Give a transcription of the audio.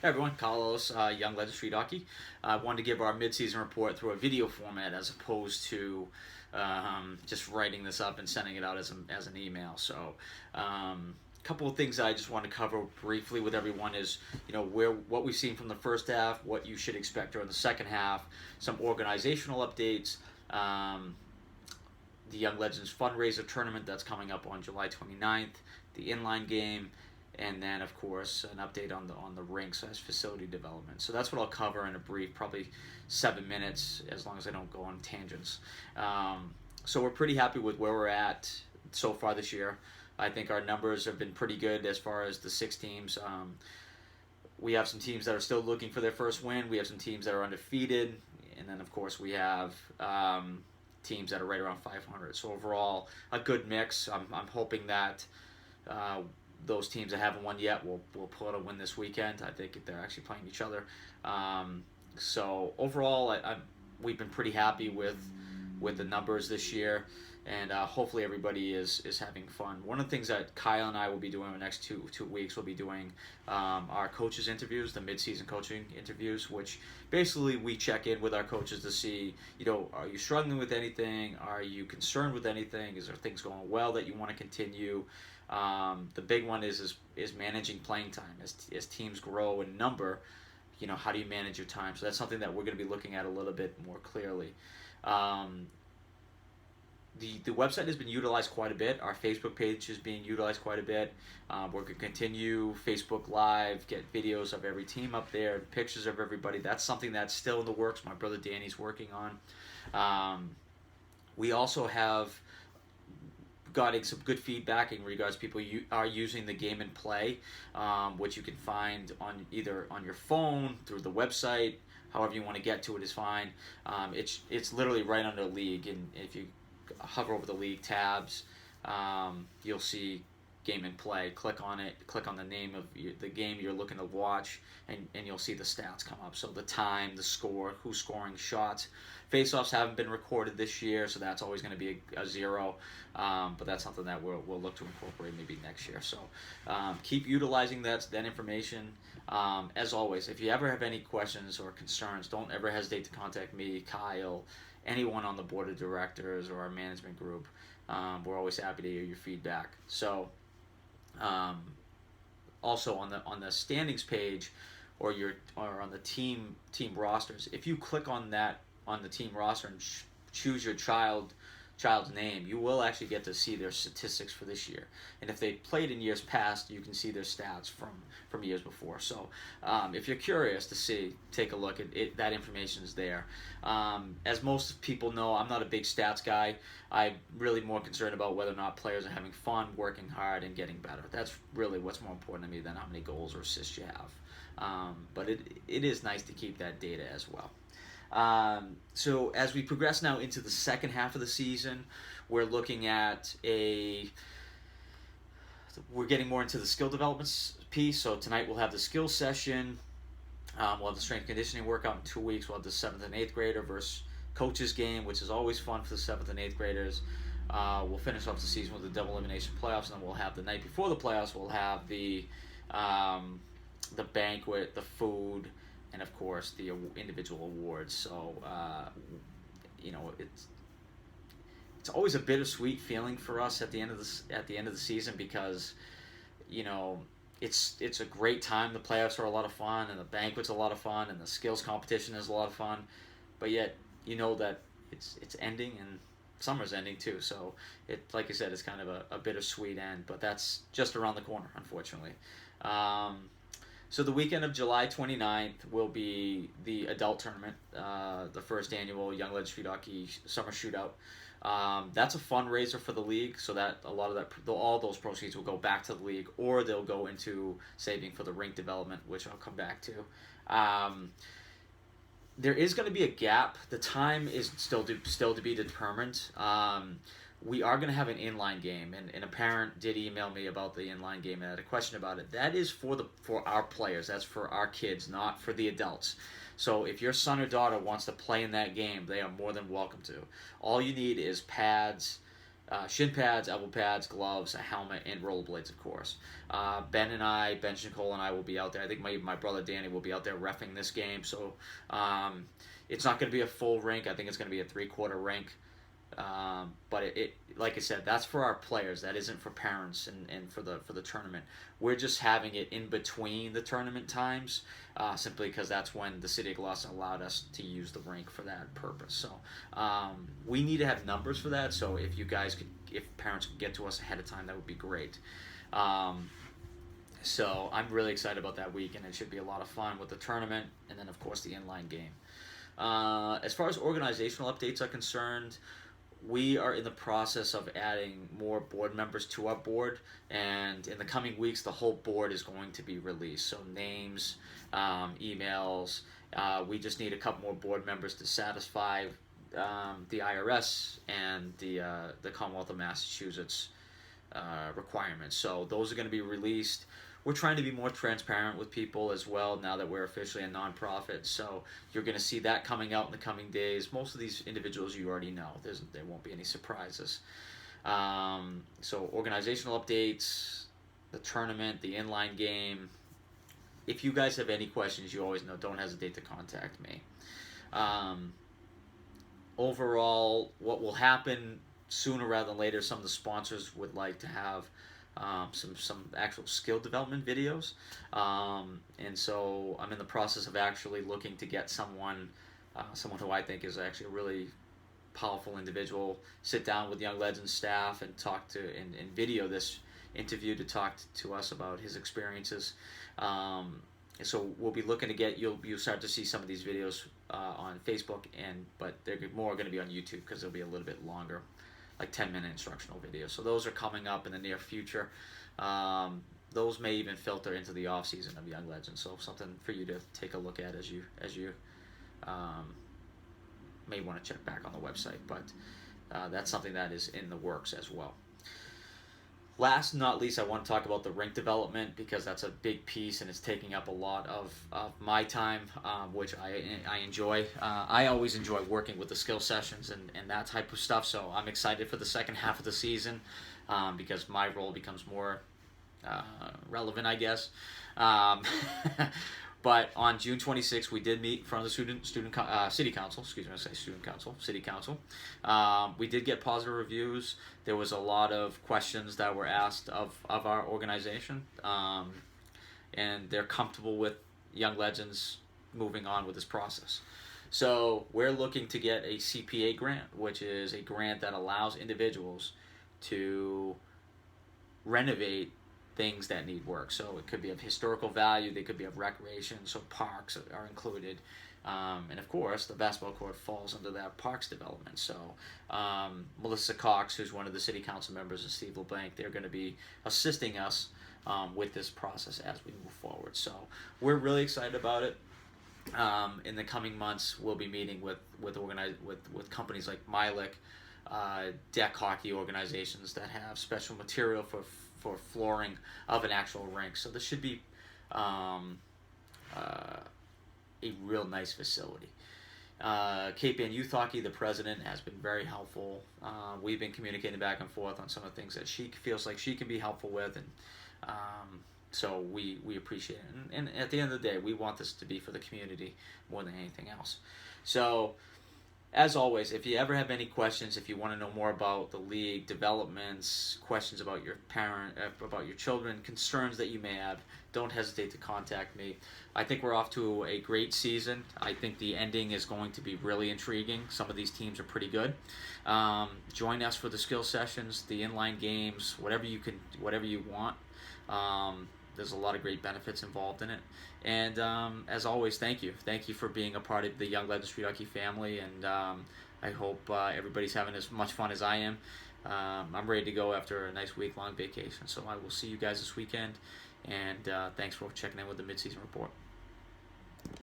Hey everyone, Carlos, Young Legends Street Hockey. I wanted to give our mid-season report through a video format as opposed to just writing this up and sending it out as an email. So, a couple of things I just want to cover briefly with everyone is, what we've seen from the first half, what you should expect during the second half, some organizational updates, the Young Legends fundraiser tournament that's coming up on July 29th, the inline game, and then of course an update on the rinks as facility development. So that's what I'll cover in a brief, probably 7 minutes, as long as I don't go on tangents. So we're pretty happy with where we're at so far this year. I think our numbers have been pretty good as far as the 6 teams. We have some teams that are still looking for their first win. We have some teams that are undefeated, and then of course we have teams that are right around 500. So overall, a good mix. I'm hoping that those teams that haven't won yet will pull out a win this weekend. I think they're actually playing each other. So overall, we've been pretty happy with the numbers this year, and hopefully everybody is having fun. One of the things that Kyle and I will be doing in the next two weeks, we'll be doing our coaches interviews, the mid-season coaching interviews, which basically we check in with our coaches to see, are you struggling with anything? Are you concerned with anything? Is there things going well that you want to continue? The big one is managing playing time as teams grow in number. How do you manage your time? So that's something that we're going to be looking at a little bit more clearly. The website has been utilized quite a bit. Our Facebook page is being utilized quite a bit. We're going to continue Facebook Live, get videos of every team up there, pictures of everybody. That's something that's still in the works. My brother Danny's working on. We also have gotten some good feedback in regards to people are using the game and play, which you can find on either on your phone, through the website, however you want to get to it is fine. It's literally right under league, and if you hover over the league tabs, you'll see game and play. Click on it, click on the name of the game you're looking to watch, and you'll see the stats come up. So the time, the score, who's scoring shots. Face-offs haven't been recorded this year, so that's always going to be a 0, but that's something that we'll look to incorporate maybe next year. So keep utilizing that information. As always, if you ever have any questions or concerns, don't ever hesitate to contact me, Kyle, anyone on the board of directors or our management group. We're always happy to hear your feedback. So also on the standings page or on the team rosters, if you click on that on the team roster and choose your child's name, you will actually get to see their statistics for this year. And if they played in years past, you can see their stats from years before. So if you're curious to see, take a look at it. That information is there. As most people know, I'm not a big stats guy. I'm really more concerned about whether or not players are having fun, working hard, and getting better. That's really what's more important to me than how many goals or assists you have. But it is nice to keep that data as well. So as we progress now into the second half of the season, we're looking at we're getting more into the skill development piece. So tonight we'll have the skill session. We'll have the strength conditioning workout in 2 weeks. We'll have the 7th and 8th grader versus coaches game, which is always fun for the 7th and 8th graders. We'll finish off the season with the double elimination playoffs, and then we'll have the night before the playoffs. We'll have the banquet, the food, and of course the individual awards. So it's always a bittersweet feeling for us at the end of the season, because it's a great time. The playoffs are a lot of fun, and the banquet's a lot of fun, and the skills competition is a lot of fun, but yet that it's ending, and summer's ending too. So like I said, it's kind of a bittersweet end, but that's just around the corner, unfortunately. So the weekend of July 29th will be the adult tournament, the first annual Young Legends Street Hockey Summer Shootout. That's a fundraiser for the league, so that all those proceeds will go back to the league, or they'll go into saving for the rink development, which I'll come back to. There is going to be a gap. The time is still to be determined. We are going to have an inline game, and a parent did email me about the inline game and had a question about it. That is for our players. That's for our kids, not for the adults. So if your son or daughter wants to play in that game, they are more than welcome to. All you need is pads, shin pads, elbow pads, gloves, a helmet, and rollerblades, of course. Ben Nicole and I will be out there. I think my brother Danny will be out there reffing this game. So it's not going to be a full rink. I think it's going to be a 3/4 rink. But it like I said, that's for our players. That isn't for parents and for the tournament. We're just having it in between the tournament times, simply because that's when the city of Gloucester allowed us to use the rink for that purpose. So we need to have numbers for that. So if parents could get to us ahead of time, that would be great. So I'm really excited about that week, and it should be a lot of fun with the tournament, and then of course the inline game. As far as organizational updates are concerned, we are in the process of adding more board members to our board, and in the coming weeks the whole board is going to be released. So names, emails, we just need a couple more board members to satisfy the IRS and the Commonwealth of Massachusetts requirements. So those are going to be released. We're trying to be more transparent with people as well now that we're officially a nonprofit. So you're going to see that coming out in the coming days. Most of these individuals you already know. There won't be any surprises. So organizational updates, the tournament, the inline game. If you guys have any questions, you always know, don't hesitate to contact me. Overall, what will happen sooner rather than later, some of the sponsors would like to have some actual skill development videos, and so I'm in the process of actually looking to get someone who I think is actually a really powerful individual, sit down with Young Legends staff and talk to and video this interview to talk to us about his experiences. So we'll be looking to get you'll start to see some of these videos on Facebook, but they're more going to be on YouTube because they'll be a little bit longer, like 10-minute instructional videos. So those are coming up in the near future. Those may even filter into the off season of Young Legends. So something for you to take a look at as you may want to check back on the website. But that's something that is in the works as well. Last but not least, I want to talk about the rink development because that's a big piece and it's taking up a lot of my time, which I enjoy. I always enjoy working with the skill sessions and that type of stuff, so I'm excited for the second half of the season because my role becomes more relevant, I guess. But on June 26th, we did meet in front of the city council. Excuse me, I say student council, city council. We did get positive reviews. There was a lot of questions that were asked of our organization, and they're comfortable with Young Legends moving on with this process. So we're looking to get a CPA grant, which is a grant that allows individuals to renovate things that need work. So it could be of historical value, they could be of recreation, so parks are included. And of course, the basketball court falls under that parks development. So Melissa Cox, who's one of the city council members, and Steve LeBlanc, they're going to be assisting us with this process as we move forward. So we're really excited about it. In the coming months, we'll be meeting with companies like Milik, deck hockey organizations that have special material for flooring of an actual rink. So this should be a real nice facility. Cape Ann Youth Hockey, the president, has been very helpful. We've been communicating back and forth on some of the things that she feels like she can be helpful with, and so we appreciate it. And at the end of the day, we want this to be for the community more than anything else. So as always, if you ever have any questions, if you want to know more about the league, developments, questions about your about your children, concerns that you may have, don't hesitate to contact me. I think we're off to a great season. I think the ending is going to be really intriguing. Some of these teams are pretty good. Join us for the skill sessions, the inline games, whatever you want. There's a lot of great benefits involved in it. And as always, thank you. Thank you for being a part of the Young Legends Street Hockey family. And I hope everybody's having as much fun as I am. I'm ready to go after a nice week-long vacation. So I will see you guys this weekend. And thanks for checking in with the Midseason Report.